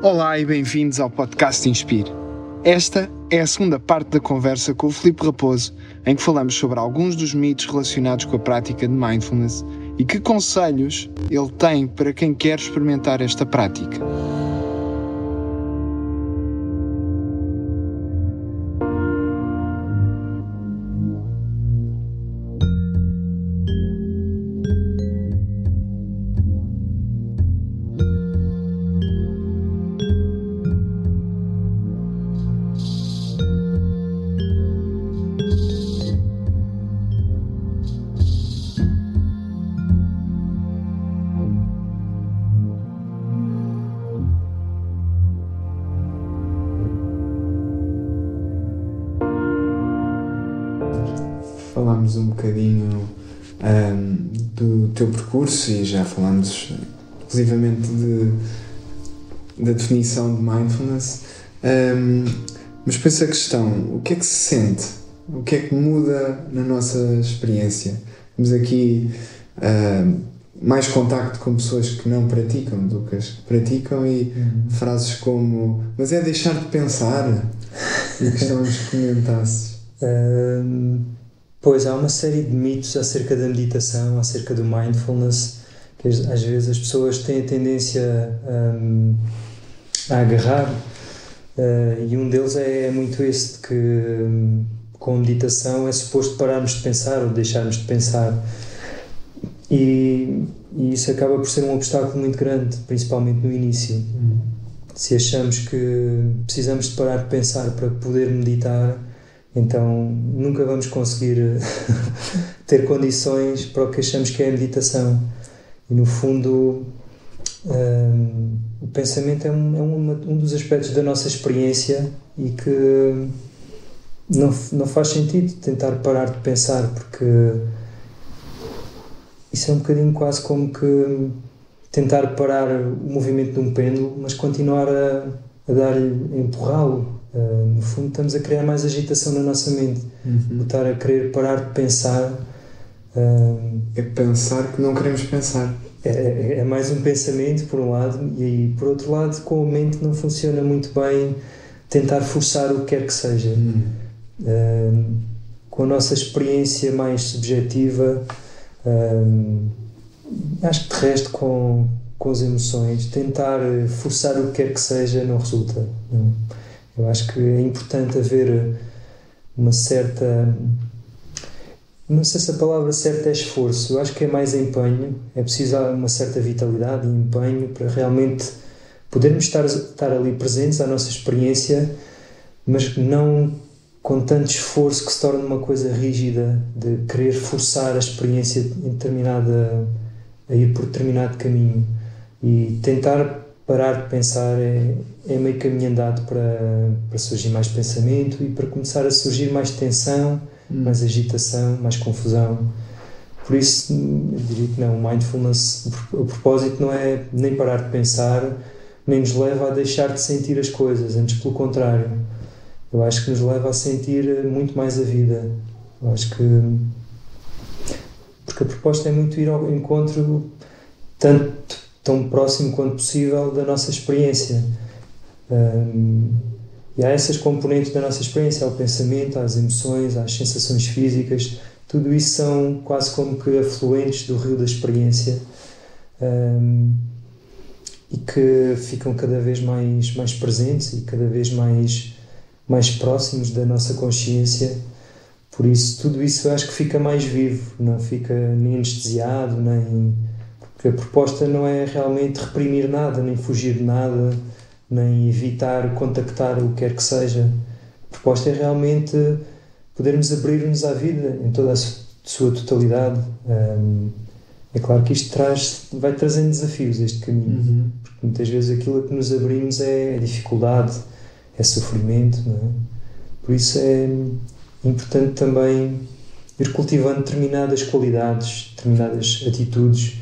Olá e bem-vindos ao podcast Inspire. Esta é a segunda parte da conversa com o Filipe Raposo, em que falamos sobre alguns dos mitos relacionados com a prática de mindfulness e que conselhos ele tem para quem quer experimentar esta prática. Falámos um bocadinho do teu percurso e já falámos inclusivamente da definição de mindfulness, mas depois a questão, o que é que se sente? O que é que muda na nossa experiência? Temos aqui mais contacto com pessoas que não praticam do que as que praticam e frases como, mas é deixar de pensar? E gostávamos que comentasses. Pois, há uma série de mitos acerca da meditação, acerca do mindfulness, que às vezes as pessoas têm a tendência a agarrar, e um deles é muito esse, de que com a meditação é suposto pararmos de pensar ou deixarmos de pensar. E isso acaba por ser um obstáculo muito grande, principalmente no início. Se achamos que precisamos de parar de pensar para poder meditar, então nunca vamos conseguir ter condições para o que achamos que é a meditação. E no fundo, o pensamento é um dos aspectos da nossa experiência e que não faz sentido tentar parar de pensar, porque isso é um bocadinho quase como que tentar parar o movimento de um pêndulo, mas continuar a empurrá-lo. No fundo, estamos a criar mais agitação na nossa mente. Estar a querer parar de pensar. É pensar que não queremos pensar. É mais um pensamento, por um lado, e por outro lado, com a mente não funciona muito bem tentar forçar o que quer que seja. Com a nossa experiência mais subjetiva, acho que de resto com as emoções, tentar forçar o que quer que seja não resulta. Eu acho que é importante haver uma certa... Não sei se a palavra certa é esforço, eu acho que é mais empenho. É preciso uma certa vitalidade e empenho para realmente podermos estar ali presentes à nossa experiência, mas não com tanto esforço que se torna uma coisa rígida, de querer forçar a experiência a ir por determinado caminho. E tentar parar de pensar é meio caminho andado para surgir mais pensamento e para começar a surgir mais tensão, mais agitação, mais confusão. Por isso, eu diria que não, o mindfulness, o propósito não é nem parar de pensar, nem nos leva a deixar de sentir as coisas, antes pelo contrário. Eu acho que nos leva a sentir muito mais a vida. Eu acho que... Porque a proposta é muito ir ao encontro tão próximo quanto possível da nossa experiência. E há essas componentes da nossa experiência, há o pensamento, há as emoções, há as sensações físicas, tudo isso são quase como que afluentes do rio da experiência, e que ficam cada vez mais presentes e cada vez mais próximos da nossa consciência. Por isso, tudo isso eu acho que fica mais vivo, não fica nem anestesiado, porque a proposta não é realmente reprimir nada, nem fugir de nada, nem evitar contactar o que quer que seja. A proposta é realmente podermos abrir-nos à vida em toda a sua totalidade. É claro que isto vai trazendo desafios, este caminho, porque muitas vezes aquilo a que nos abrimos é dificuldade, é sofrimento, não é? Por isso é importante também ir cultivando determinadas qualidades, determinadas atitudes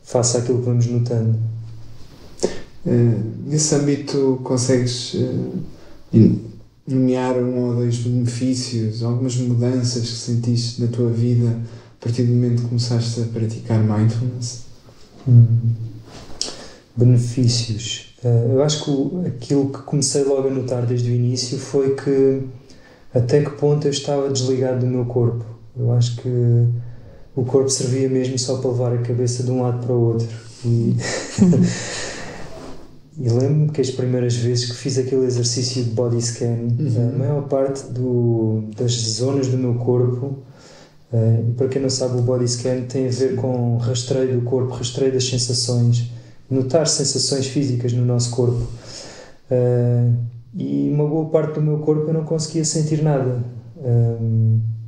face àquilo que vamos notando. Nesse âmbito, consegues nomear um ou dois benefícios, algumas mudanças que sentiste na tua vida a partir do momento que começaste a praticar mindfulness? Benefícios. Eu acho que aquilo que comecei logo a notar desde o início foi que até que ponto eu estava desligado do meu corpo. Eu acho que o corpo servia mesmo só para levar a cabeça de um lado para o outro. E, e lembro-me que as primeiras vezes que fiz aquele exercício de body scan, a maior parte das zonas do meu corpo, e para quem não sabe, o body scan tem a ver com rastreio do corpo, rastreio das sensações, notar sensações físicas no nosso corpo. E uma boa parte do meu corpo eu não conseguia sentir nada,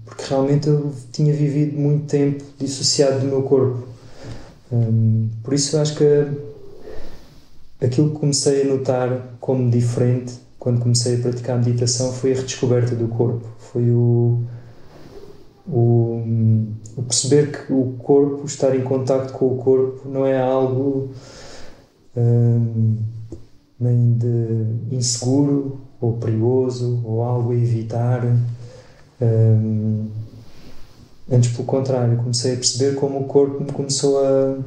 porque realmente eu tinha vivido muito tempo dissociado do meu corpo. Por isso eu acho que aquilo que comecei a notar como diferente quando comecei a praticar meditação foi a redescoberta do corpo, foi o perceber que o corpo, estar em contacto com o corpo, não é algo nem de inseguro ou perigoso ou algo a evitar. Antes, pelo contrário, comecei a perceber como o corpo me começou a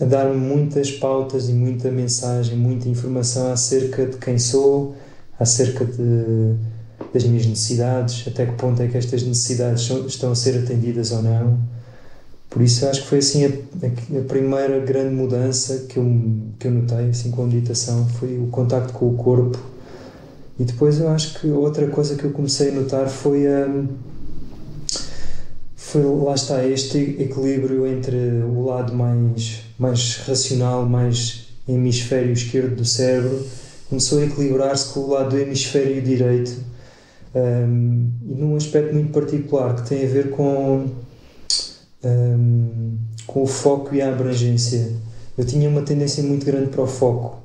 dar-me muitas pautas e muita mensagem, muita informação acerca de quem sou, acerca das minhas necessidades, até que ponto é que estas necessidades estão a ser atendidas ou não. Por isso eu acho que foi assim a primeira grande mudança que eu notei assim, com a meditação, foi o contacto com o corpo. E depois eu acho que outra coisa que eu comecei a notar foi lá está, este equilíbrio entre o lado mais racional, mais hemisfério esquerdo do cérebro, começou a equilibrar-se com o lado do hemisfério direito, e num aspecto muito particular que tem a ver com o foco e a abrangência. Eu tinha uma tendência muito grande para o foco,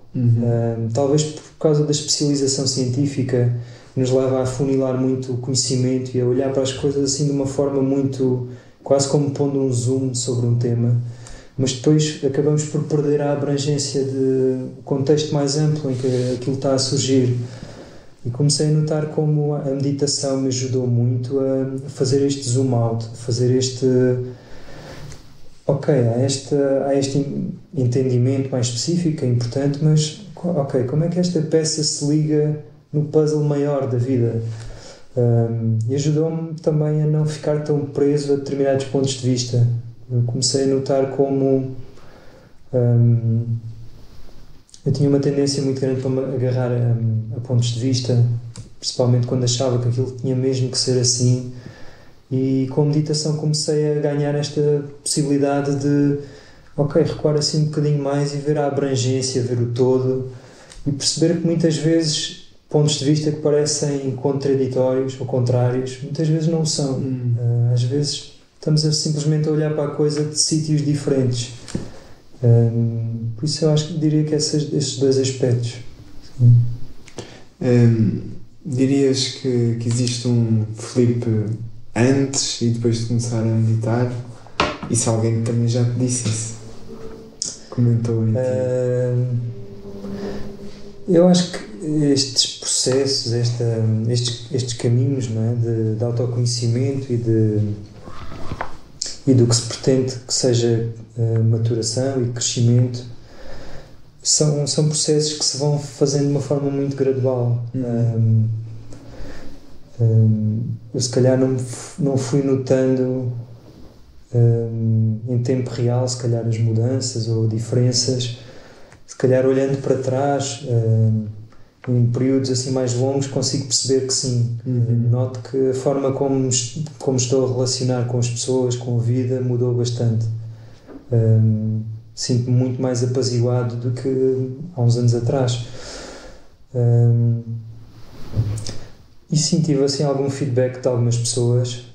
talvez por causa da especialização científica, que nos leva a afunilar muito o conhecimento e a olhar para as coisas assim de uma forma muito, quase como pondo um zoom sobre um tema, mas depois acabamos por perder a abrangência de contexto mais amplo em que aquilo está a surgir. E comecei a notar como a meditação me ajudou muito a fazer este zoom out, a fazer há este entendimento mais específico, é importante, mas como é que esta peça se liga no puzzle maior da vida? E ajudou-me também a não ficar tão preso a determinados pontos de vista. Eu comecei a notar como eu tinha uma tendência muito grande para me agarrar a pontos de vista, principalmente quando achava que aquilo tinha mesmo que ser assim. E com a meditação comecei a ganhar esta possibilidade de recuar assim um bocadinho mais e ver a abrangência, ver o todo, e perceber que muitas vezes pontos de vista que parecem contraditórios ou contrários, muitas vezes não são. Às vezes estamos simplesmente a olhar para a coisa de sítios diferentes. Por isso eu acho que diria que esses dois aspectos. Dirias que existe um flip antes e depois de começar a meditar? E se alguém também já te disse isso? Comentou em ti? Eu acho que estes processos, estes caminhos, não é, de autoconhecimento e do que se pretende que seja maturação e crescimento, são processos que se vão fazendo de uma forma muito gradual. Eu se calhar não fui notando em tempo real, se calhar, as mudanças ou diferenças. Se calhar olhando para trás, em períodos assim mais longos, consigo perceber que sim. Noto que a forma como estou a relacionar com as pessoas, com a vida, mudou bastante. Sinto-me muito mais apaziguado do que há uns anos atrás. E sim, tive assim algum feedback de algumas pessoas,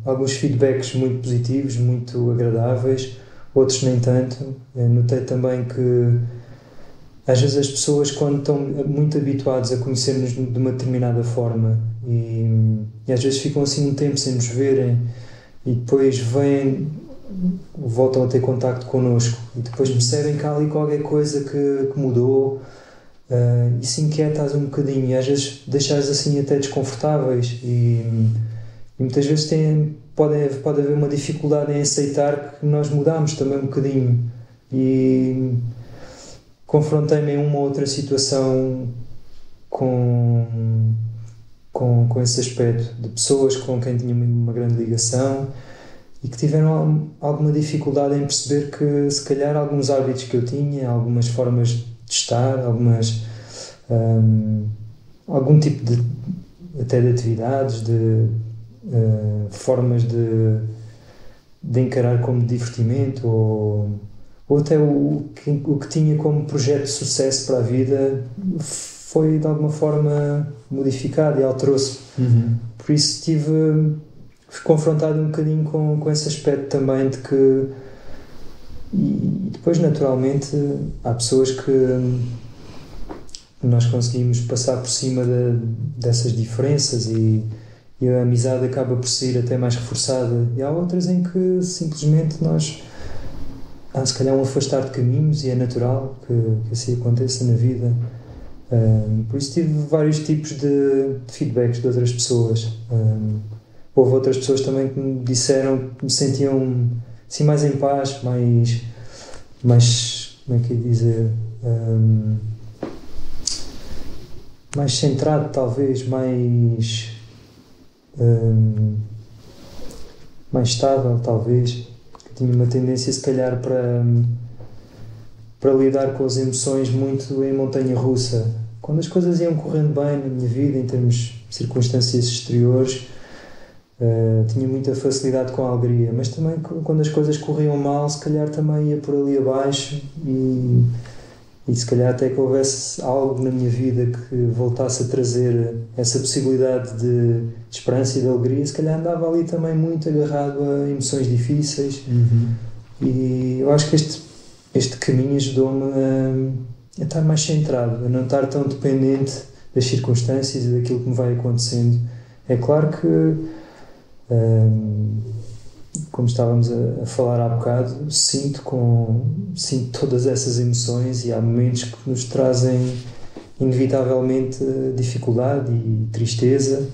alguns feedbacks muito positivos, muito agradáveis, outros nem tanto. Notei também que às vezes as pessoas, quando estão muito habituados a conhecer-nos de uma determinada forma e às vezes ficam assim um tempo sem nos verem e depois voltam a ter contacto connosco e depois percebem que há ali qualquer coisa que mudou, e se inquietas um bocadinho e às vezes deixas assim até desconfortáveis e muitas vezes pode haver uma dificuldade em aceitar que nós mudamos também um bocadinho, e confrontei-me em uma ou outra situação com esse aspecto, de pessoas com quem tinha uma grande ligação e que tiveram alguma dificuldade em perceber que se calhar alguns hábitos que eu tinha, algumas formas de estar, algum tipo até de atividades, de formas de encarar como divertimento ou até o que tinha como projeto de sucesso para a vida foi de alguma forma modificado e alterou-se. Por isso fui confrontado um bocadinho com esse aspecto também de que e depois naturalmente há pessoas que nós conseguimos passar por cima dessas diferenças e a amizade acaba por ser até mais reforçada e há outras em que simplesmente há se calhar um afastar de caminhos e é natural que assim aconteça na vida. Por isso tive vários tipos de feedbacks de outras pessoas. Houve outras pessoas também que me disseram que me sentiam assim mais em paz, mais como é que ia dizer, mais centrado talvez, mais estável talvez, que tinha uma tendência se calhar para lidar com as emoções muito em montanha-russa. Quando as coisas iam correndo bem na minha vida, em termos de circunstâncias exteriores, tinha muita facilidade com a alegria, mas também quando as coisas corriam mal, se calhar também ia por ali abaixo e se calhar até que houvesse algo na minha vida que voltasse a trazer essa possibilidade de esperança e de alegria, se calhar andava ali também muito agarrado a emoções difíceis. E eu acho que este caminho ajudou-me a estar mais centrado, a não estar tão dependente das circunstâncias e daquilo que me vai acontecendo. É claro que como estávamos a falar há bocado, sinto todas essas emoções e há momentos que nos trazem inevitavelmente dificuldade e tristeza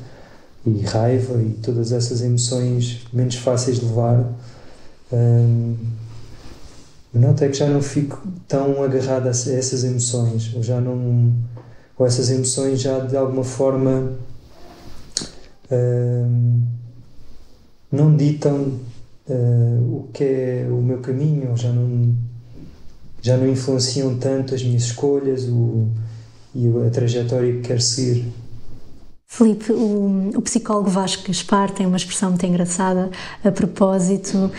e raiva e todas essas emoções menos fáceis de levar. Eu noto é que já não fico tão agarrado a essas emoções, ou essas emoções já de alguma forma não ditam o que é o meu caminho, já não influenciam tanto as minhas escolhas e a trajetória que quero seguir. Filipe, o psicólogo Vasco Gaspar tem uma expressão muito engraçada a propósito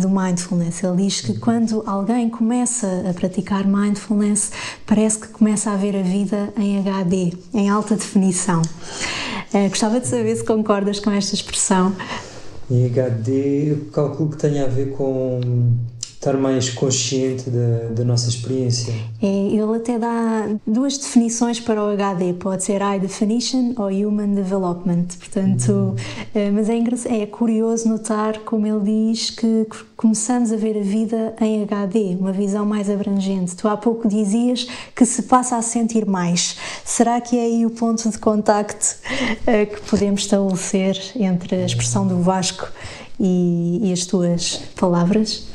do mindfulness. Ele diz que quando alguém começa a praticar mindfulness, parece que começa a ver a vida em HD, em alta definição. Gostava de saber se concordas com esta expressão. Em HD, eu calculo que tenha a ver com estar mais consciente da nossa experiência. Ele até dá duas definições para o HD, pode ser High Definition ou Human Development, portanto, mas é curioso notar como ele diz que começamos a ver a vida em HD, uma visão mais abrangente. Tu há pouco dizias que se passa a sentir mais. Será que é aí o ponto de contacto que podemos estabelecer entre a expressão do Vasco e as tuas palavras?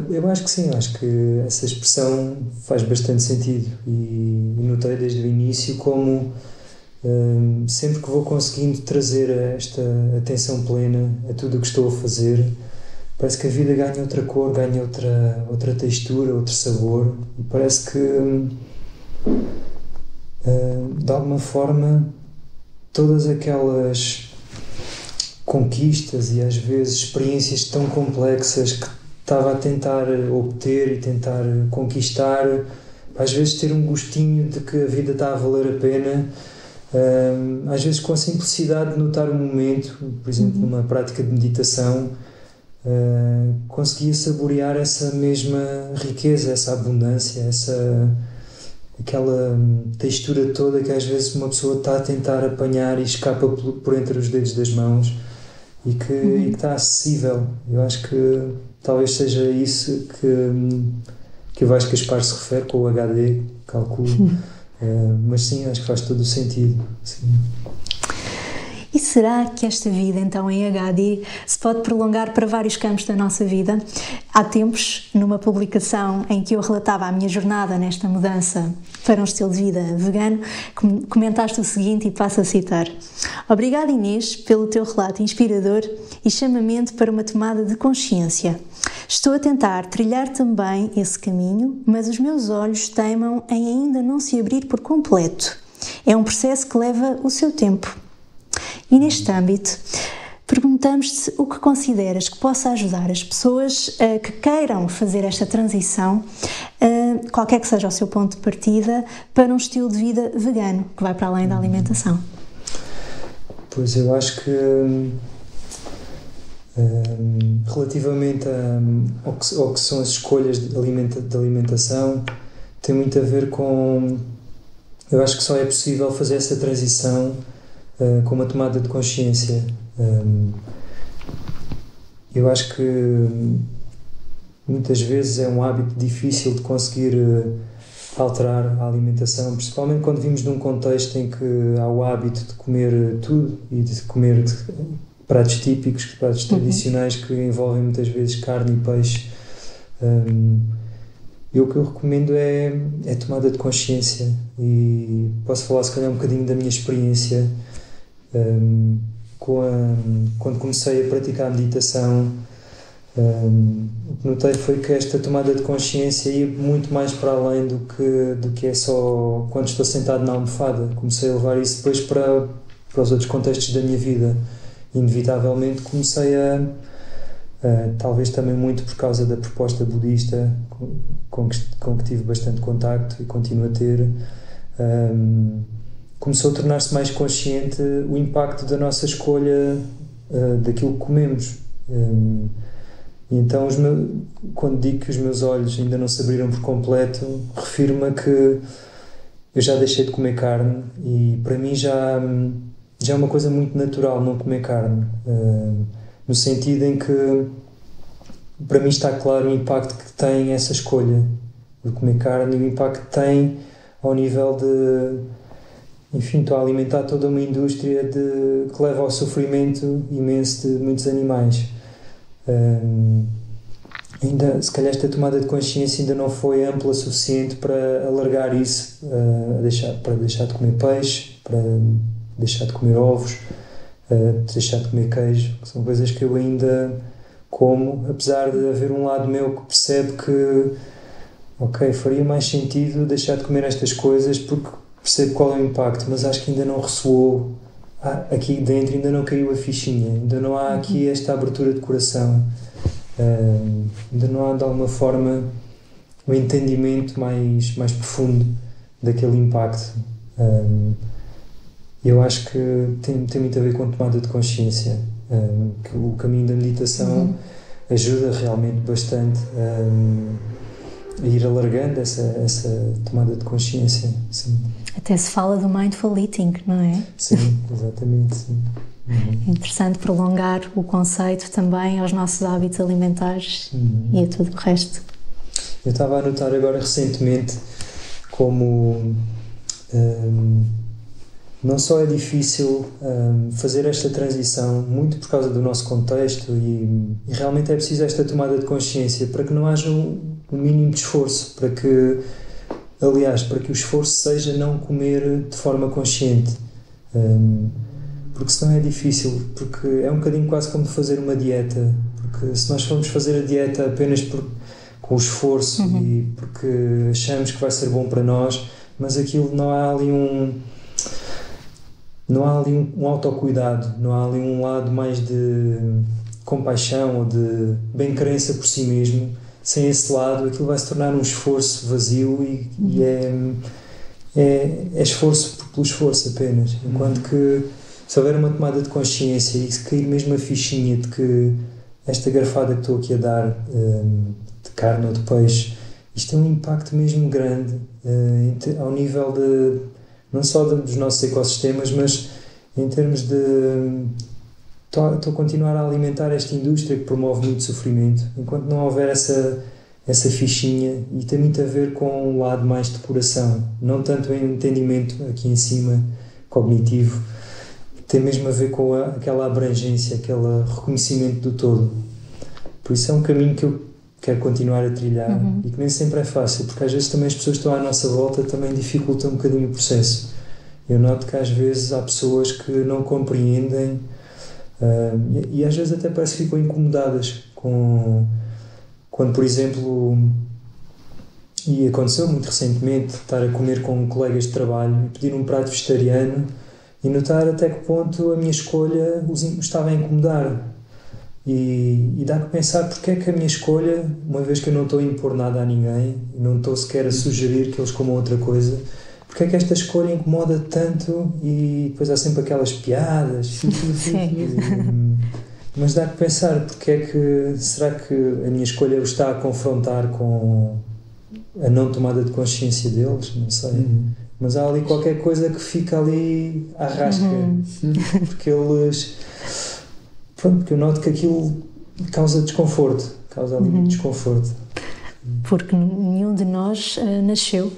Eu acho que sim, acho que essa expressão faz bastante sentido e notei desde o início como sempre que vou conseguindo trazer esta atenção plena a tudo o que estou a fazer, parece que a vida ganha outra cor, ganha outra textura, outro sabor e parece que de alguma forma todas aquelas conquistas e às vezes experiências tão complexas que estava a tentar obter e tentar conquistar, às vezes ter um gostinho de que a vida está a valer a pena, às vezes com a simplicidade de notar o momento, por exemplo, numa prática de meditação, conseguia saborear essa mesma riqueza, essa abundância, aquela textura toda que às vezes uma pessoa está a tentar apanhar e escapa por entre os dedos das mãos e que está acessível. Eu acho que talvez seja isso que o Vasco Gaspar se refere com o HD, calculo. Mas sim, acho que faz todo o sentido. Sim. E será que esta vida, então, em HD, se pode prolongar para vários campos da nossa vida? Há tempos, numa publicação em que eu relatava a minha jornada nesta mudança para um estilo de vida vegano, comentaste o seguinte, e passo a citar: "Obrigada, Inês, pelo teu relato inspirador e chamamento para uma tomada de consciência. Estou a tentar trilhar também esse caminho, mas os meus olhos teimam em ainda não se abrir por completo. É um processo que leva o seu tempo." E neste âmbito, perguntamos-te o que consideras que possa ajudar as pessoas que queiram fazer esta transição, qualquer que seja o seu ponto de partida, para um estilo de vida vegano, que vai para além da alimentação. Pois eu acho que relativamente ao que são as escolhas de alimentação, tem muito a ver com... Eu acho que só é possível fazer essa transição com uma tomada de consciência. Eu acho que muitas vezes é um hábito difícil de conseguir alterar a alimentação, principalmente quando vimos de um contexto em que há o hábito de comer tudo e de comer pratos típicos, pratos tradicionais que envolvem muitas vezes carne e peixe. O que eu recomendo é tomada de consciência, e posso falar se calhar um bocadinho da minha experiência. Quando comecei a praticar a meditação, o que notei foi que esta tomada de consciência ia muito mais para além do que é só quando estou sentado na almofada. Comecei a levar isso depois para os outros contextos da minha vida. Inevitavelmente comecei talvez também muito por causa da proposta budista com que tive bastante contacto e continuo a ter, começou a tornar-se mais consciente o impacto da nossa escolha, daquilo que comemos. E então quando digo que os meus olhos ainda não se abriram por completo, refiro-me a que eu já deixei de comer carne, e para mim já é uma coisa muito natural não comer carne, no sentido em que para mim está claro o impacto que tem essa escolha de comer carne e o impacto que tem ao nível de... Enfim, estou a alimentar toda uma indústria que leva ao sofrimento imenso de muitos animais. Ainda, se calhar esta tomada de consciência ainda não foi ampla o suficiente para alargar isso, para deixar de comer peixe, para deixar de comer ovos, deixar de comer queijo, que são coisas que eu ainda como, apesar de haver um lado meu que percebe que faria mais sentido deixar de comer estas coisas porque percebo qual é o impacto, mas acho que ainda não ressoou aqui dentro, ainda não caiu a fichinha, ainda não há aqui esta abertura de coração, ainda não há de alguma forma um entendimento mais profundo daquele impacto. Eu acho que tem muito a ver com tomada de consciência, que o caminho da meditação ajuda realmente bastante a ir alargando essa tomada de consciência. Sim. Até se fala do mindful eating, não é? Sim, exatamente. Sim. É interessante prolongar o conceito também aos nossos hábitos alimentares e a tudo o resto. Eu estava a notar agora recentemente como não só é difícil fazer esta transição, muito por causa do nosso contexto, e realmente é preciso esta tomada de consciência para que não haja um mínimo de esforço, para que o esforço seja não comer de forma consciente, porque senão é difícil, porque é um bocadinho quase como fazer uma dieta, porque se nós formos fazer a dieta apenas com esforço e porque achamos que vai ser bom para nós, mas aquilo não há ali um autocuidado, não há ali um lado mais de compaixão ou de bem-querença por si mesmo. Sem esse lado, aquilo vai se tornar um esforço vazio e é esforço pelo esforço apenas. Enquanto que, se houver uma tomada de consciência e se cair mesmo a fichinha de que esta garfada que estou aqui a dar de carne ou de peixe, isto tem um impacto mesmo grande ao nível de, não só dos nossos ecossistemas, mas em termos de... Estou a continuar a alimentar esta indústria que promove muito sofrimento, enquanto não houver essa fichinha, e tem muito a ver com um lado mais de coração, não tanto em entendimento aqui em cima, cognitivo, tem mesmo a ver com aquela abrangência, aquele reconhecimento do todo. Por isso é um caminho que eu quero continuar a trilhar e que nem sempre é fácil, porque às vezes também as pessoas que estão à nossa volta também dificultam um bocadinho o processo. Eu noto que às vezes há pessoas que não compreendem e às vezes até parece que ficam incomodadas quando, por exemplo, e aconteceu muito recentemente, estar a comer com colegas de trabalho e pedir um prato vegetariano e notar até que ponto a minha escolha os estava a incomodar. E dá que pensar porque é que a minha escolha, uma vez que eu não estou a impor nada a ninguém, não estou sequer a sugerir que eles comam outra coisa, porque é que esta escolha incomoda tanto e depois há sempre aquelas piadas. Mas dá que pensar porque é que, será que a minha escolha os está a confrontar com a não tomada de consciência deles? Não sei. Mas há ali qualquer coisa que fica ali à rasca, porque eles... Pronto, porque eu noto que aquilo causa desconforto, causa ali desconforto. Porque nenhum de nós nasceu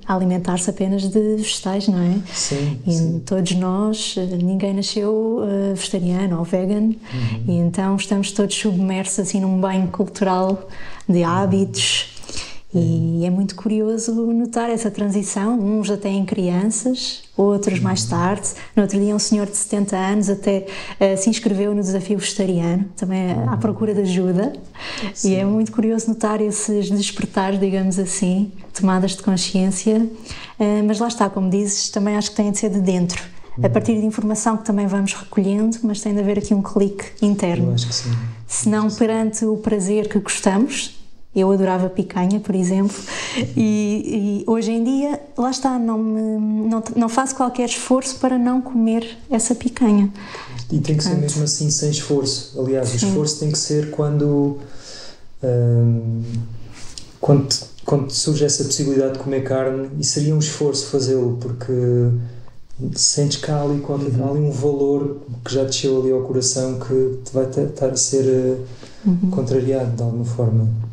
a alimentar-se apenas de vegetais, não é? Sim. E todos nós, ninguém nasceu vegetariano ou vegan, e então estamos todos submersos assim num banho cultural de hábitos. E é muito curioso notar essa transição, uns até em crianças, outros mais tarde. No outro dia um senhor de 70 anos até se inscreveu no desafio vegetariano, também à procura de ajuda. Sim. E é muito curioso notar esses despertares, digamos assim, tomadas de consciência. Mas lá está, como dizes, também acho que tem de ser de dentro, a partir de informação que também vamos recolhendo, mas tem de haver aqui um clique interno. Eu acho que sim. Senão, perante o prazer que gostamos... Eu adorava picanha, por exemplo, e hoje em dia, lá está, não faço qualquer esforço para não comer essa picanha. E tem que ser mesmo assim, sem esforço. Aliás, o esforço tem que ser quando surge essa possibilidade de comer carne, e seria um esforço fazê-lo, porque sentes que há ali um valor que já desceu ali ao coração que te vai estar a ser contrariado de alguma forma.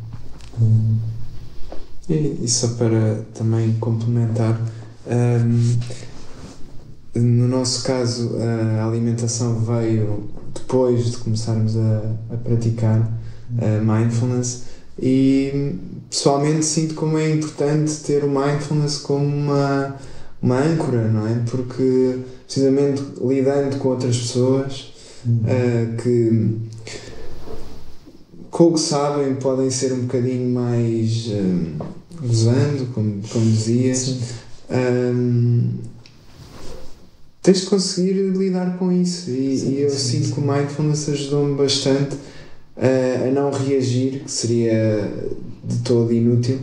E só para também complementar, no nosso caso a alimentação veio depois de começarmos a praticar mindfulness, e pessoalmente sinto como é importante ter o mindfulness como uma âncora, não é? Porque precisamente lidando com outras pessoas que com o que sabem podem ser um bocadinho mais gozando, como dizias, tens de conseguir lidar com isso, e eu sinto que o mindfulness ajudou-me bastante a não reagir, que seria de todo inútil,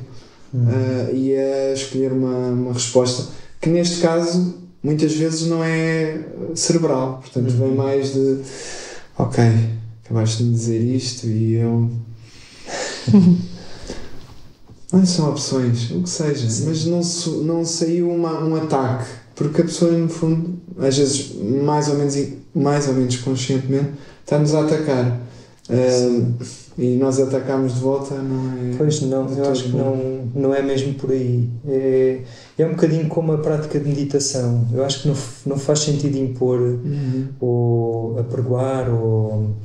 e a escolher uma resposta que neste caso muitas vezes não é cerebral, portanto vem mais de ok, acabaste de me dizer isto e eu... Não são opções, o que seja. Sim. Mas não saiu um ataque, porque a pessoa no fundo, às vezes mais ou menos conscientemente, está-nos a atacar, e nós atacamos de volta, não é? Pois não, eu acho que não é mesmo por aí. É um bocadinho como a prática de meditação. Eu acho que não faz sentido impor ou apregoar ou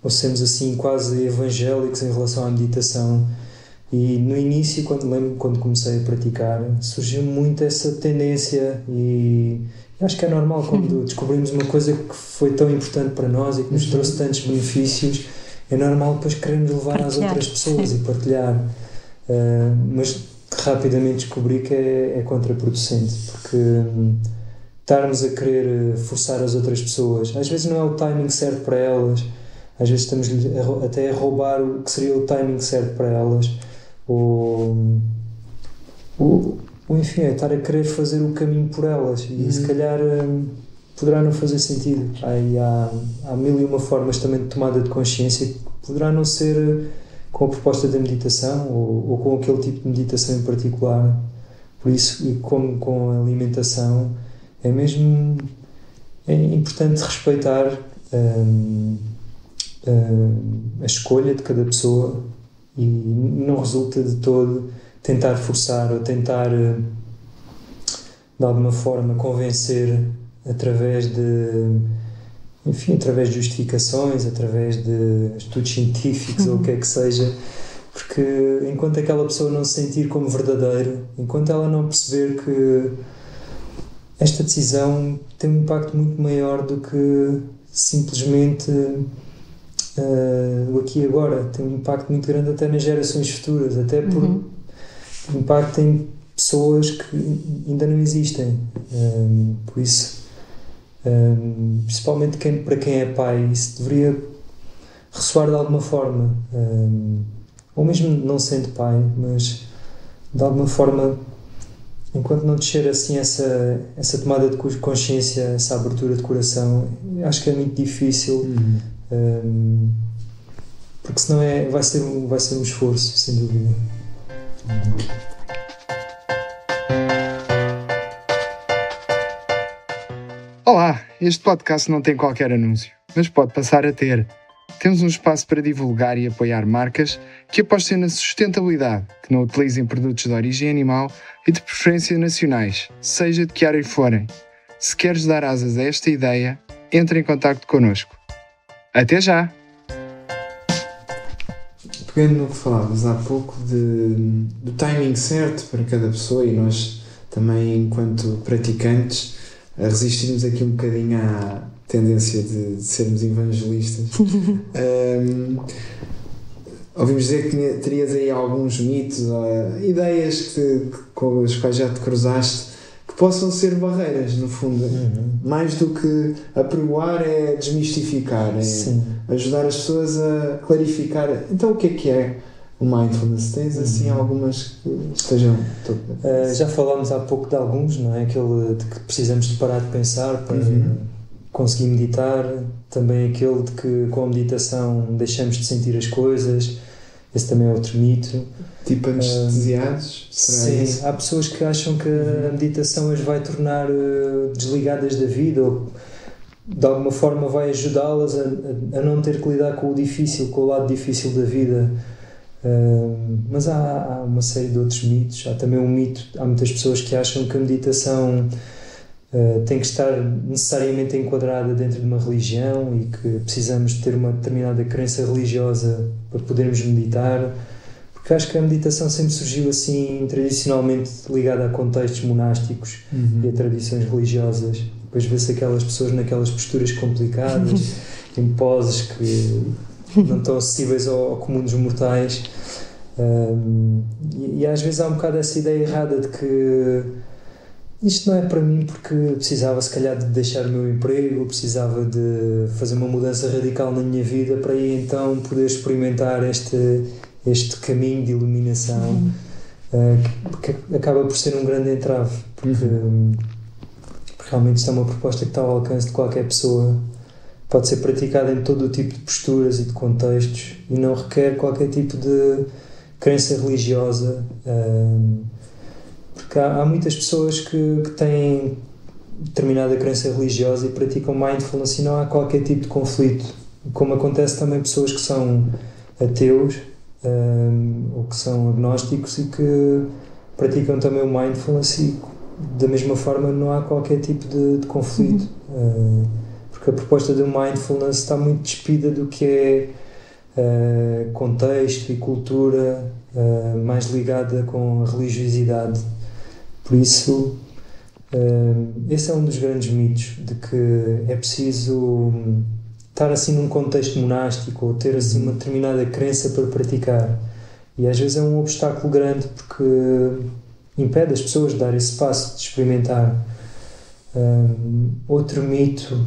sermos assim quase evangélicos em relação à meditação. E no início, quando comecei a praticar, surgiu muito essa tendência, e acho que é normal quando descobrimos uma coisa que foi tão importante para nós e que nos trouxe tantos benefícios, é normal depois querermos levar às outras pessoas e partilhar, mas rapidamente descobri que é contraproducente, porque estarmos a querer forçar as outras pessoas, às vezes não é o timing certo para elas, às vezes estamos até a roubar o que seria o timing certo para elas, enfim, é estar a querer fazer o caminho por elas, e se calhar poderá não fazer sentido. Há mil e uma formas também de tomada de consciência que poderá não ser com a proposta da meditação ou com aquele tipo de meditação em particular. Por isso, e como com a alimentação, é importante respeitar a escolha de cada pessoa, e não resulta de todo tentar forçar ou tentar de alguma forma convencer através de justificações, através de estudos científicos ou o que é que seja, porque enquanto aquela pessoa não se sentir como verdadeiro, enquanto ela não perceber que esta decisão tem um impacto muito maior do que simplesmente o aqui e agora, tem um impacto muito grande até nas gerações futuras, até por impacto em pessoas que ainda não existem. Por isso, principalmente para quem é pai, isso deveria ressoar de alguma forma, ou mesmo não sendo pai, mas de alguma forma, enquanto não descer assim essa tomada de consciência, essa abertura de coração, acho que é muito difícil, porque senão vai ser um esforço, sem dúvida. Olá, este podcast não tem qualquer anúncio, mas pode passar a ter. Temos um espaço para divulgar e apoiar marcas que apostem na sustentabilidade, que não utilizem produtos de origem animal e de preferência nacionais, seja de que área forem. Se queres dar asas a esta ideia, entre em contacto connosco. Até já! Pegando no que falavas há pouco do timing certo para cada pessoa, e nós também, enquanto praticantes, resistimos aqui um bocadinho à tendência de sermos evangelistas. Ouvimos dizer que terias aí alguns mitos, ideias com as quais já te cruzaste, que possam ser barreiras, no fundo. Mais do que apregoar, é desmistificar, é ajudar as pessoas a clarificar. Então, o que é o mindfulness? Tens assim algumas que estejam... Já falámos há pouco de alguns, não é? Aquele de que precisamos de parar de pensar para conseguir meditar. Também aquele de que com a meditação deixamos de sentir as coisas. Esse também é outro mito. Tipo anestesiados? Sim, isso? Há pessoas que acham que a meditação as vai tornar desligadas da vida, ou de alguma forma vai ajudá-las a não ter que lidar com o difícil, com o lado difícil da vida. Mas há uma série de outros mitos. Há também um mito, há muitas pessoas que acham que a meditação tem que estar necessariamente enquadrada dentro de uma religião e que precisamos ter uma determinada crença religiosa para podermos meditar, porque acho que a meditação sempre surgiu assim tradicionalmente ligada a contextos monásticos e a tradições religiosas. Depois vê-se aquelas pessoas naquelas posturas complicadas, em poses que não estão acessíveis ao comum dos mortais, e às vezes há um bocado essa ideia errada de que isto não é para mim porque precisava se calhar de deixar o meu emprego, precisava de fazer uma mudança radical na minha vida para aí então poder experimentar este caminho de iluminação, que acaba por ser um grande entrave, porque realmente isto é uma proposta que está ao alcance de qualquer pessoa, pode ser praticada em todo o tipo de posturas e de contextos e não requer qualquer tipo de crença religiosa, porque há muitas pessoas que têm determinada crença religiosa e praticam mindfulness e não há qualquer tipo de conflito, como acontece também pessoas que são ateus ou que são agnósticos e que praticam também o mindfulness e da mesma forma não há qualquer tipo de conflito, porque a proposta do mindfulness está muito despida do que é contexto e cultura, mais ligada com a religiosidade. Por isso, esse é um dos grandes mitos, de que é preciso estar assim num contexto monástico ou ter assim uma determinada crença para praticar. E às vezes é um obstáculo grande porque impede as pessoas de dar esse passo, de experimentar. Outro mito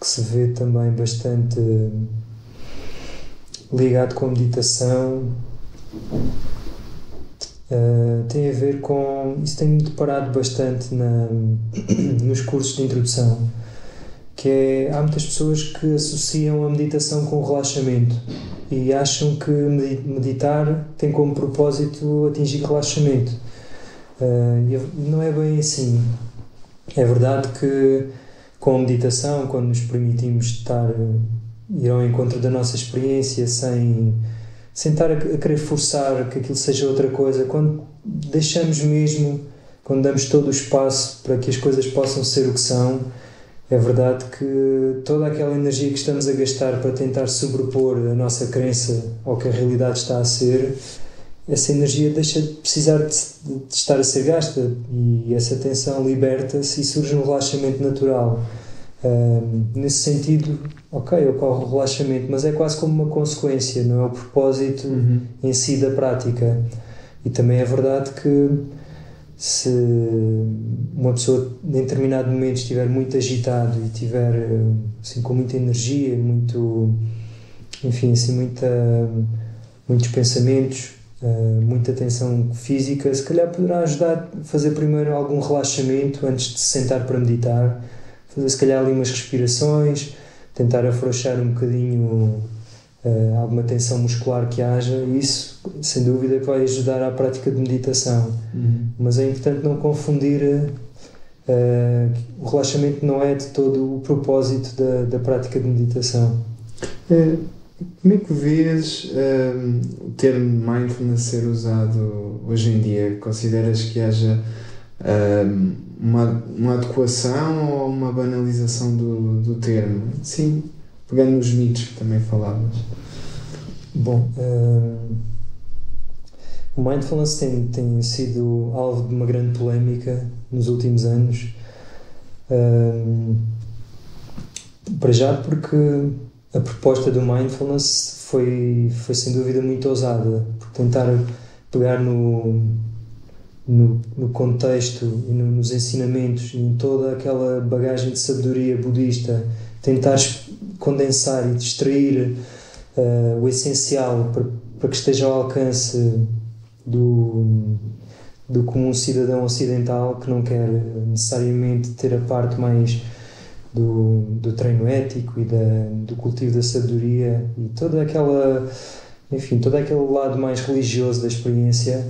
que se vê também bastante ligado com a meditação tem a ver com... Isso tem-me deparado bastante nos cursos de introdução, que é, há muitas pessoas que associam a meditação com o relaxamento e acham que meditar tem como propósito atingir relaxamento. E não é bem assim. É verdade que com a meditação, quando nos permitimos ir ao encontro da nossa experiência sem estar a querer forçar que aquilo seja outra coisa, quando deixamos mesmo, quando damos todo o espaço para que as coisas possam ser o que são, é verdade que toda aquela energia que estamos a gastar para tentar sobrepor a nossa crença ao que a realidade está a ser, essa energia deixa de precisar de estar a ser gasta e essa tensão liberta-se e surge um relaxamento natural. Nesse sentido, ok, ocorre o relaxamento, mas é quase como uma consequência, não é o propósito em si da prática. E também é verdade que se uma pessoa em determinado momento estiver muito agitado e estiver assim, com muita energia, muitos pensamentos, muita tensão física, se calhar poderá ajudar a fazer primeiro algum relaxamento antes de se sentar para meditar, fazer se calhar ali umas respirações, tentar afrouxar um bocadinho alguma tensão muscular que haja, e isso sem dúvida que vai ajudar à prática de meditação. Mas é importante não confundir, o relaxamento não é de todo o propósito da prática de meditação. Como é que vês o termo mindfulness ser usado hoje em dia? Consideras que haja uma adequação ou uma banalização do termo? Sim, pegando nos mitos que também falavas. Bom, o mindfulness tem sido alvo de uma grande polémica nos últimos anos, para já porque a proposta do mindfulness foi sem dúvida muito ousada, por tentar pegar no contexto e nos ensinamentos e em toda aquela bagagem de sabedoria budista, tentar condensar e distrair o essencial para que esteja ao alcance do comum cidadão ocidental, que não quer necessariamente ter a parte mais do treino ético e do cultivo da sabedoria e todo aquele lado mais religioso da experiência.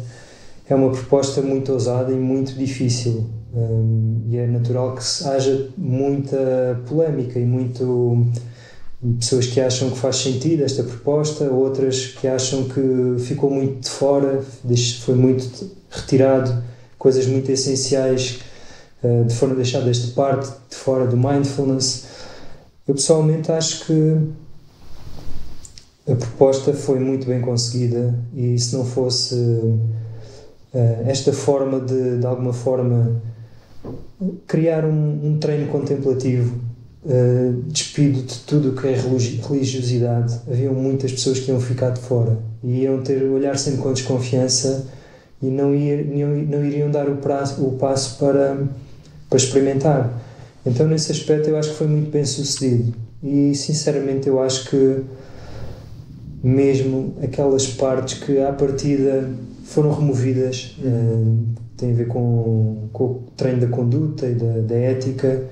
É uma proposta muito ousada e muito difícil, e é natural que haja muita polémica e pessoas que acham que faz sentido esta proposta, outras que acham que ficou muito de fora, foi muito retirado, coisas muito essenciais foram deixadas de parte, de fora do mindfulness. Eu pessoalmente acho que a proposta foi muito bem conseguida, e se não fosse esta forma de alguma forma criar um treino contemplativo, despido de tudo o que é religiosidade, haviam muitas pessoas que iam ficar de fora e iam olhar sempre com desconfiança e não iriam dar o passo para experimentar. Então, nesse aspecto, eu acho que foi muito bem sucedido, e sinceramente eu acho que mesmo aquelas partes que à partida foram removidas, tem a ver com o treino da conduta e da ética,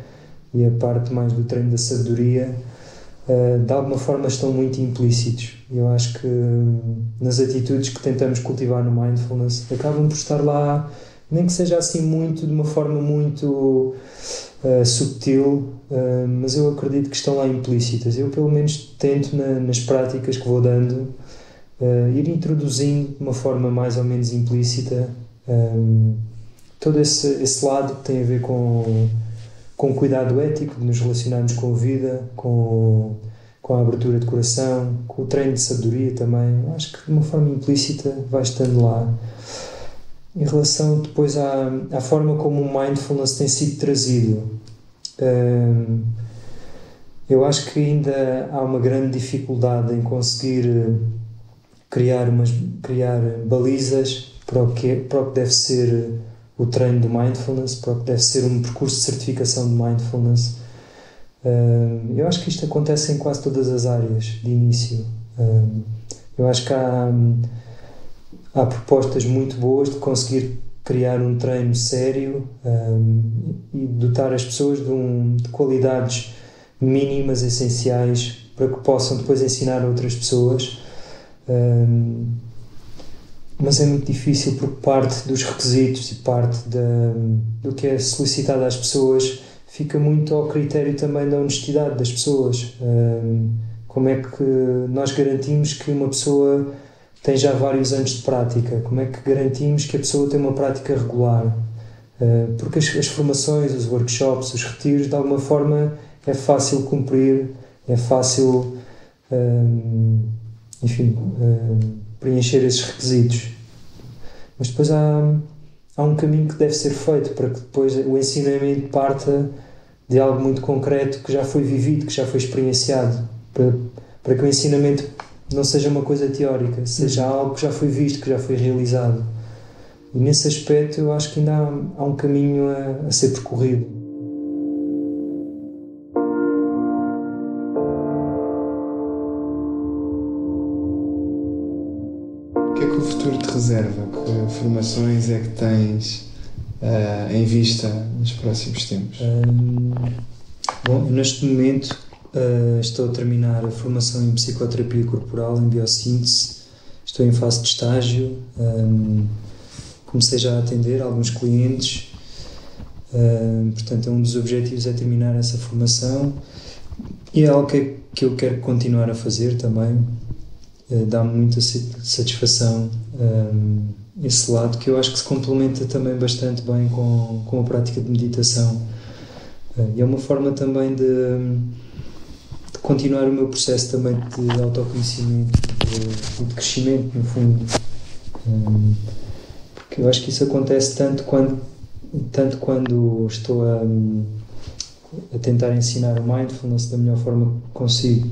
e a parte mais do treino da sabedoria, de alguma forma estão muito implícitos. Eu acho que nas atitudes que tentamos cultivar no mindfulness acabam por estar lá, nem que seja assim de uma forma muito subtil, mas eu acredito que estão lá implícitas. Eu pelo menos tento nas práticas que vou dando ir introduzindo de uma forma mais ou menos implícita todo esse lado que tem a ver com cuidado ético, de nos relacionarmos com a vida, com a abertura de coração, com o treino de sabedoria também. Acho que de uma forma implícita vai estando lá. Em relação depois à forma como o mindfulness tem sido trazido, eu acho que ainda há uma grande dificuldade em conseguir criar balizas para o que deve ser o treino de mindfulness, para o que deve ser um percurso de certificação de mindfulness. Eu acho que isto acontece em quase todas as áreas de início. Eu acho que há propostas muito boas de conseguir criar um treino sério e dotar as pessoas de qualidades mínimas, essenciais, para que possam depois ensinar a outras pessoas. Mas é muito difícil, porque parte dos requisitos e parte do que é solicitado às pessoas fica muito ao critério também da honestidade das pessoas. Como é que nós garantimos que uma pessoa tem já vários anos de prática? Como é que garantimos que a pessoa tem uma prática regular? Porque as formações, os workshops, os retiros, de alguma forma é fácil cumprir, é fácil, preencher esses requisitos. Mas depois há um caminho que deve ser feito para que depois o ensinamento parta de algo muito concreto que já foi vivido, que já foi experienciado, para que o ensinamento não seja uma coisa teórica, seja algo que já foi visto, que já foi realizado. E nesse aspecto eu acho que ainda há um caminho a ser percorrido. O que é que o futuro te reserva? Que formações é que tens em vista nos próximos tempos? Bom, neste momento estou a terminar a formação em psicoterapia corporal, em biossíntese. Estou em fase de estágio. Comecei já a atender alguns clientes, portanto um dos objetivos é terminar essa formação e é algo que eu quero continuar a fazer também. Dá-me muita satisfação esse lado, que eu acho que se complementa também bastante bem com a prática de meditação, e é uma forma também de continuar o meu processo também de autoconhecimento e de crescimento, no fundo. Eu acho que isso acontece tanto quando estou a tentar ensinar o mindfulness da melhor forma que consigo,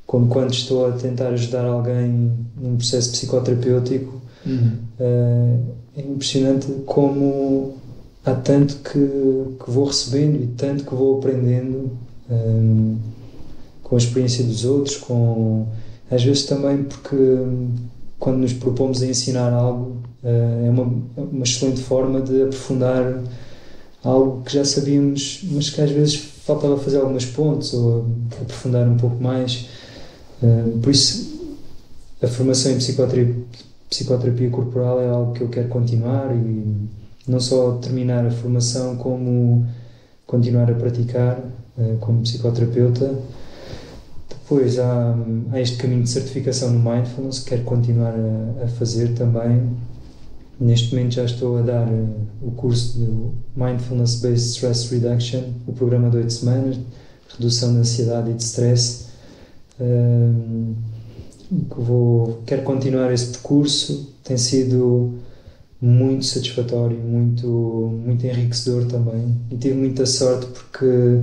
como quando estou a tentar ajudar alguém num processo psicoterapêutico. É impressionante como há tanto que vou recebendo e tanto que vou aprendendo com a experiência dos outros, às vezes também porque quando nos propomos a ensinar algo, é uma excelente forma de aprofundar algo que já sabíamos, mas que às vezes faltava fazer algumas pontes ou aprofundar um pouco mais. Por isso, a formação em psicoterapia corporal é algo que eu quero continuar, e não só terminar a formação, como continuar a praticar como psicoterapeuta. Depois há este caminho de certificação no Mindfulness que quero continuar a fazer também. Neste momento já estou a dar o curso de Mindfulness Based Stress Reduction, o programa de 8 semanas, redução de ansiedade e de stress. Quero continuar esse percurso. Tem sido muito satisfatório, muito enriquecedor também, e tive muita sorte porque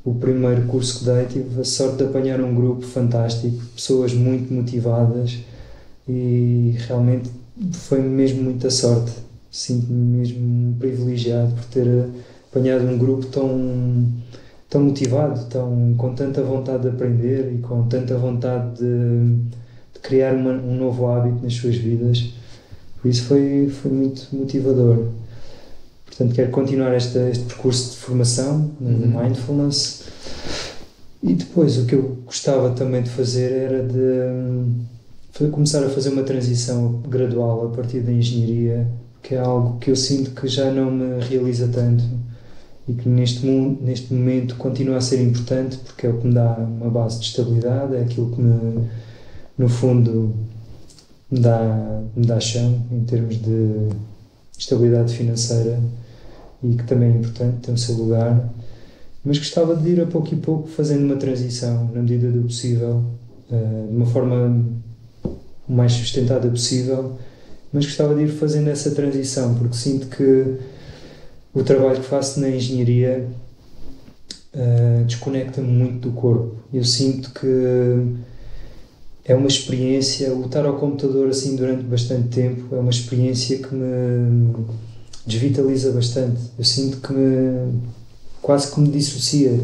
o primeiro curso que dei, tive a sorte de apanhar um grupo fantástico, pessoas muito motivadas, e realmente foi mesmo muita sorte. Sinto-me mesmo privilegiado por ter apanhado um grupo tão motivado, com tanta vontade de aprender e com tanta vontade de criar um novo hábito nas suas vidas. Por isso foi muito motivador. Portanto, quero continuar este percurso de formação no Mindfulness. E depois o que eu gostava também de fazer era de começar a fazer uma transição gradual a partir da engenharia, que é algo que eu sinto que já não me realiza tanto e que neste momento continua a ser importante, porque é o que me dá uma base de estabilidade, é aquilo que no fundo me dá chão em termos de estabilidade financeira, e que também é importante, tem o seu lugar. Mas gostava de ir a pouco e pouco fazendo uma transição, na medida do possível, de uma forma o mais sustentada possível, mas gostava de ir fazendo essa transição, porque sinto que o trabalho que faço na engenharia desconecta-me muito do corpo. Eu sinto que é uma experiência, o estar ao computador assim durante bastante tempo é uma experiência que me desvitaliza bastante. Eu sinto que quase que me dissocia.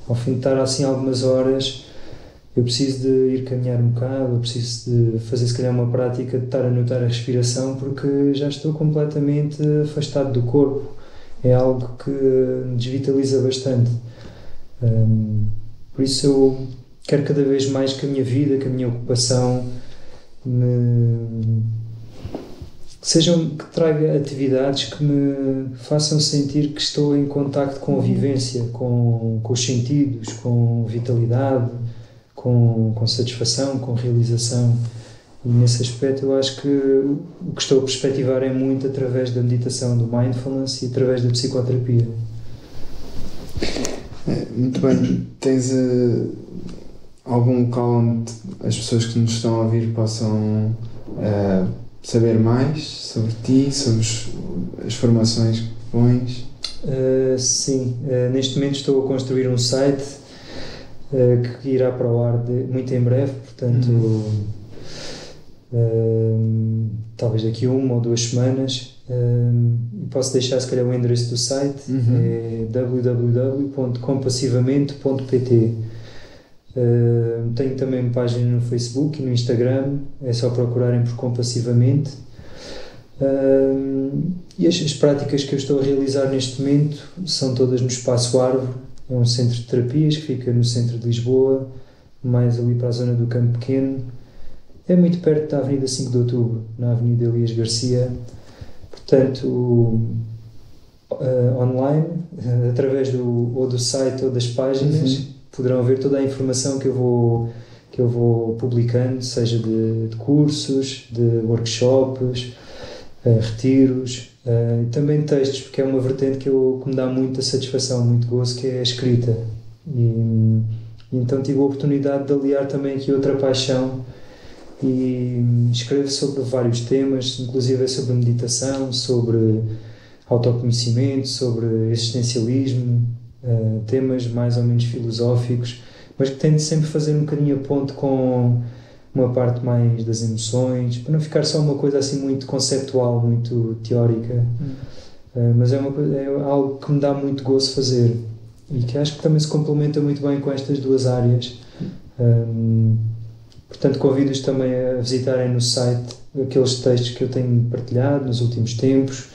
Ao fim de estar assim algumas horas, eu preciso de ir caminhar um bocado, eu preciso de fazer se calhar uma prática de estar a notar a respiração, porque já estou completamente afastado do corpo. É algo que me desvitaliza bastante. Por isso eu quero cada vez mais que a minha vida, que a minha ocupação que traga atividades que me façam sentir que estou em contacto com a vivência, com os sentidos, com vitalidade, com satisfação, com realização. E nesse aspecto eu acho que o que estou a perspectivar é muito através da meditação, do mindfulness e através da psicoterapia. Muito bem. Tens algum local onde as pessoas que nos estão a ouvir possam saber mais sobre ti, sobre as formações que pões? Sim, neste momento estou a construir um site que irá para o ar muito em breve, portanto talvez daqui a 1 ou 2 semanas. Posso deixar se calhar o endereço do site, é www.compassivamente.pt. Tenho também uma página no Facebook e no Instagram, é só procurarem por Compassivamente. E as práticas que eu estou a realizar neste momento são todas no Espaço Árvore, é um centro de terapias que fica no centro de Lisboa, mais ali para a zona do Campo Pequeno. É muito perto da Avenida 5 de Outubro, na Avenida Elias Garcia. Portanto, online, através do site ou das páginas, poderão ver toda a informação que eu vou publicando, seja de cursos, de workshops, retiros, e também textos, porque é uma vertente que me dá muita satisfação, muito gozo, que é a escrita. E então tive a oportunidade de aliar também aqui outra paixão e escrevo sobre vários temas, inclusive sobre meditação, sobre autoconhecimento, sobre existencialismo, temas mais ou menos filosóficos, mas que tento sempre fazer um bocadinho a ponte com uma parte mais das emoções, para não ficar só uma coisa assim muito conceptual, muito teórica. Mas é algo que me dá muito gozo fazer e que acho que também se complementa muito bem com estas duas áreas. Portanto, convido-os também a visitarem no site aqueles textos que eu tenho partilhado nos últimos tempos.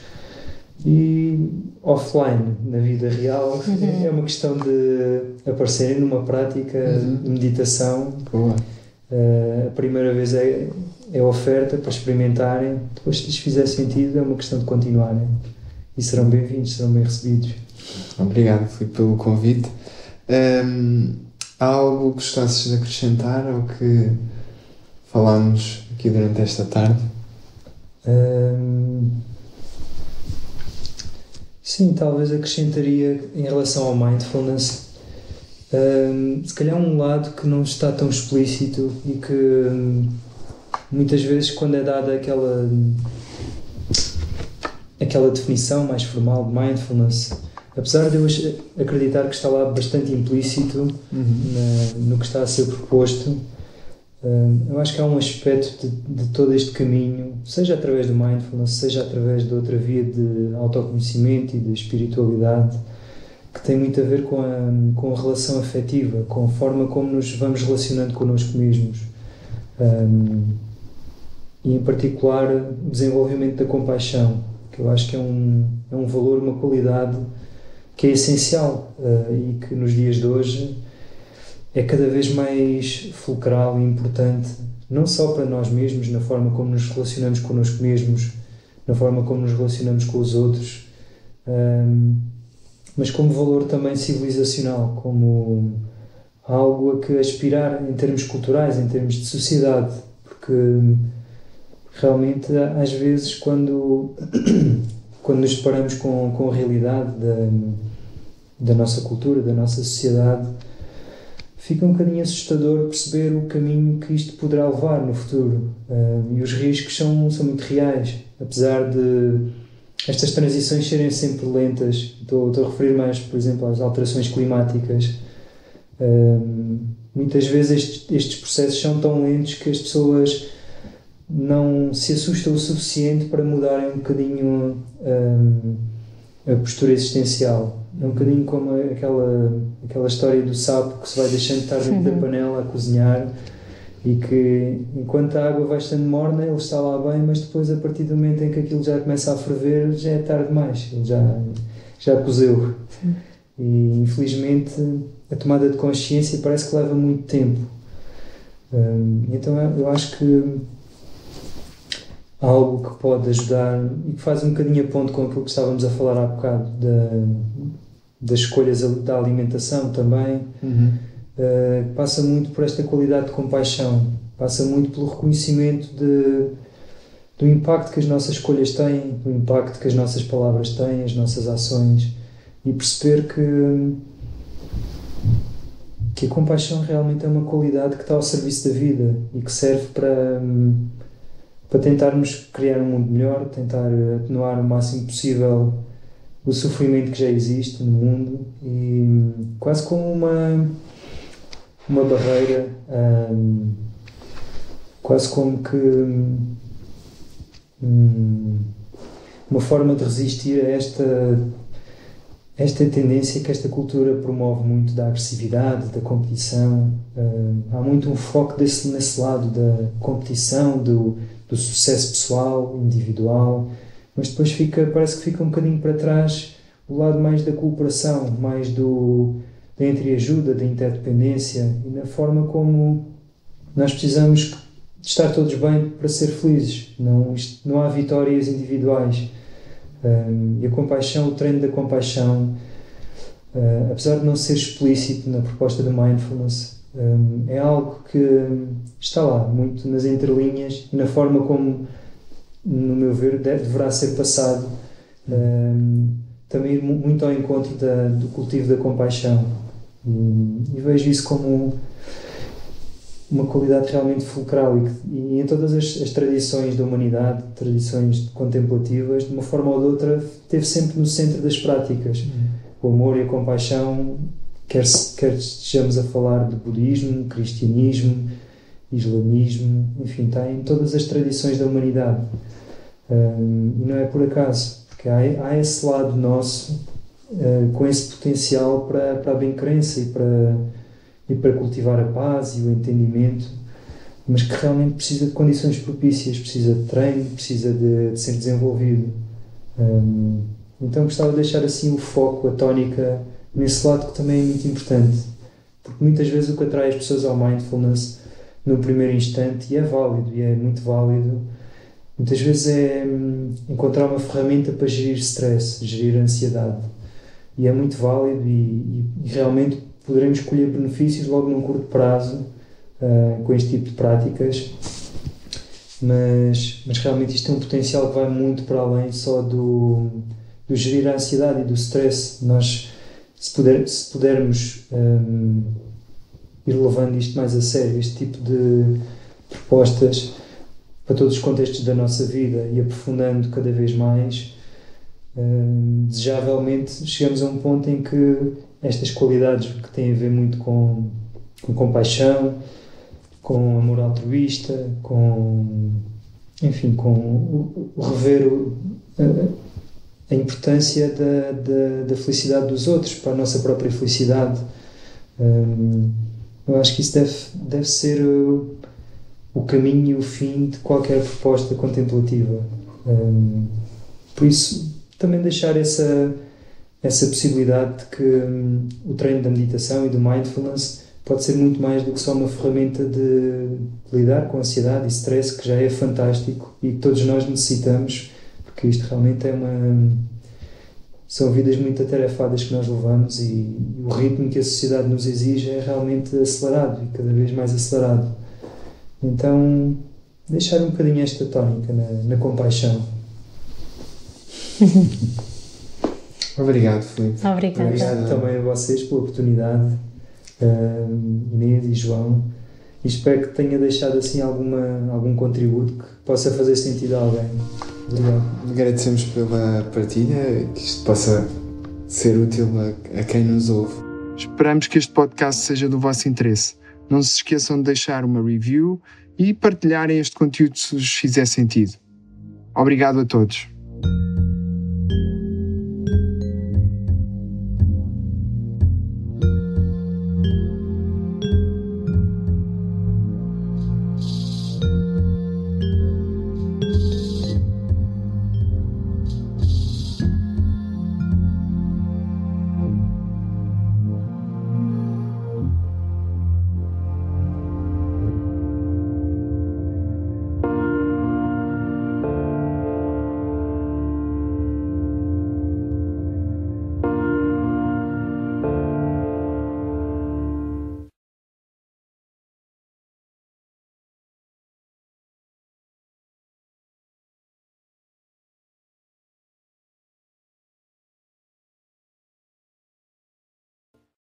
E offline, na vida real, é uma questão de aparecerem numa prática de meditação. Boa. A primeira vez é oferta para experimentarem, depois, se lhes fizer sentido, é uma questão de continuarem. E serão bem-vindos, serão bem recebidos. Obrigado, Filipe, pelo convite. Há algo que gostasses de acrescentar ao que falámos aqui durante esta tarde? Sim, talvez acrescentaria em relação ao mindfulness, se calhar um lado que não está tão explícito e que muitas vezes, quando é dada aquela definição mais formal de mindfulness, apesar de eu acreditar que está lá bastante implícito no que está a ser proposto, eu acho que há um aspecto de todo este caminho, seja através do mindfulness, seja através de outra via de autoconhecimento e de espiritualidade, que tem muito a ver com a relação afetiva, com a forma como nos vamos relacionando connosco mesmos. E em particular o desenvolvimento da compaixão, que eu acho que é um valor, uma qualidade que é essencial e que nos dias de hoje é cada vez mais fulcral e importante, não só para nós mesmos, na forma como nos relacionamos connosco mesmos, na forma como nos relacionamos com os outros, mas como valor também civilizacional, como algo a que aspirar em termos culturais, em termos de sociedade, porque realmente às vezes quando nos deparamos com a realidade da nossa cultura, da nossa sociedade, fica um bocadinho assustador perceber o caminho que isto poderá levar no futuro, e os riscos são muito reais, apesar de estas transições serem sempre lentas. Estou a referir mais, por exemplo, às alterações climáticas. Muitas vezes estes processos são tão lentos que as pessoas não se assustam o suficiente para mudarem um bocadinho a postura existencial. É um bocadinho como aquela história do sapo que se vai deixando de estar dentro da panela a cozinhar e que enquanto a água vai estando morna ele está lá bem, mas depois a partir do momento em que aquilo já começa a ferver já é tarde demais, ele já cozeu. E infelizmente a tomada de consciência parece que leva muito tempo. Então eu acho que algo que pode ajudar e que faz um bocadinho a ponto com aquilo que estávamos a falar há bocado das escolhas da alimentação também, passa muito por esta qualidade de compaixão, Passa muito pelo reconhecimento do impacto que as nossas escolhas têm, do impacto que as nossas palavras têm, as nossas ações, e perceber que a compaixão realmente é uma qualidade que está ao serviço da vida e que serve para tentarmos criar um mundo melhor, tentar atenuar o máximo possível o sofrimento que já existe no mundo, e quase como uma barreira, quase como que uma forma de resistir a esta tendência que esta cultura promove muito, da agressividade, da competição. Há muito um foco nesse lado da competição, do sucesso pessoal, individual, mas depois parece que fica um bocadinho para trás o lado mais da cooperação, mais da entreajuda, da interdependência, e na forma como nós precisamos de estar todos bem para ser felizes. Não há vitórias individuais. E a compaixão, o treino da compaixão, apesar de não ser explícito na proposta do mindfulness, é algo que está lá, muito nas entrelinhas, e na forma como, no meu ver, deverá ser passado, também ir muito ao encontro do cultivo da compaixão. E vejo isso como uma qualidade realmente fulcral, e em todas as tradições da humanidade, tradições contemplativas, de uma forma ou de outra, esteve sempre no centro das práticas. O amor e a compaixão, quer estejamos a falar de budismo, cristianismo, islamismo, enfim, está em todas as tradições da humanidade. E não é por acaso, porque há esse lado nosso, com esse potencial para a bem-crença e para cultivar a paz e o entendimento, mas que realmente precisa de condições propícias, precisa de treino, precisa de ser desenvolvido. Então gostava de deixar assim o foco, a tónica, nesse lado que também é muito importante, porque muitas vezes o que atrai as pessoas ao mindfulness no primeiro instante, e é válido, e é muito válido, muitas vezes é encontrar uma ferramenta para gerir stress, gerir ansiedade, e é muito válido, e realmente poderemos colher benefícios logo num curto prazo com este tipo de práticas, mas realmente isto tem um potencial que vai muito para além só do gerir a ansiedade e do stress. Nós, se pudermos ir levando isto mais a sério, este tipo de propostas para todos os contextos da nossa vida, e aprofundando cada vez mais, desejavelmente chegamos a um ponto em que estas qualidades que têm a ver muito com compaixão, com amor altruísta, com o rever a importância da felicidade dos outros para a nossa própria felicidade. Eu acho que isso deve ser o caminho e o fim de qualquer proposta contemplativa. Por isso, também deixar essa possibilidade de que o treino da meditação e do mindfulness pode ser muito mais do que só uma ferramenta de lidar com ansiedade e stress, que já é fantástico e que todos nós necessitamos, porque isto realmente são vidas muito atarefadas que nós levamos, e o ritmo que a sociedade nos exige é realmente acelerado, e cada vez mais acelerado. Então, deixar um bocadinho esta tónica na compaixão. Obrigado, Filipe. Obrigado também a vocês pela oportunidade, Inês e João, e espero que tenha deixado assim algum contributo que possa fazer sentido a alguém. Obrigado. Agradecemos pela partilha, que isto possa ser útil a quem nos ouve. Esperamos que este podcast seja do vosso interesse. Não se esqueçam de deixar uma review e partilharem este conteúdo se vos fizer sentido. Obrigado a todos.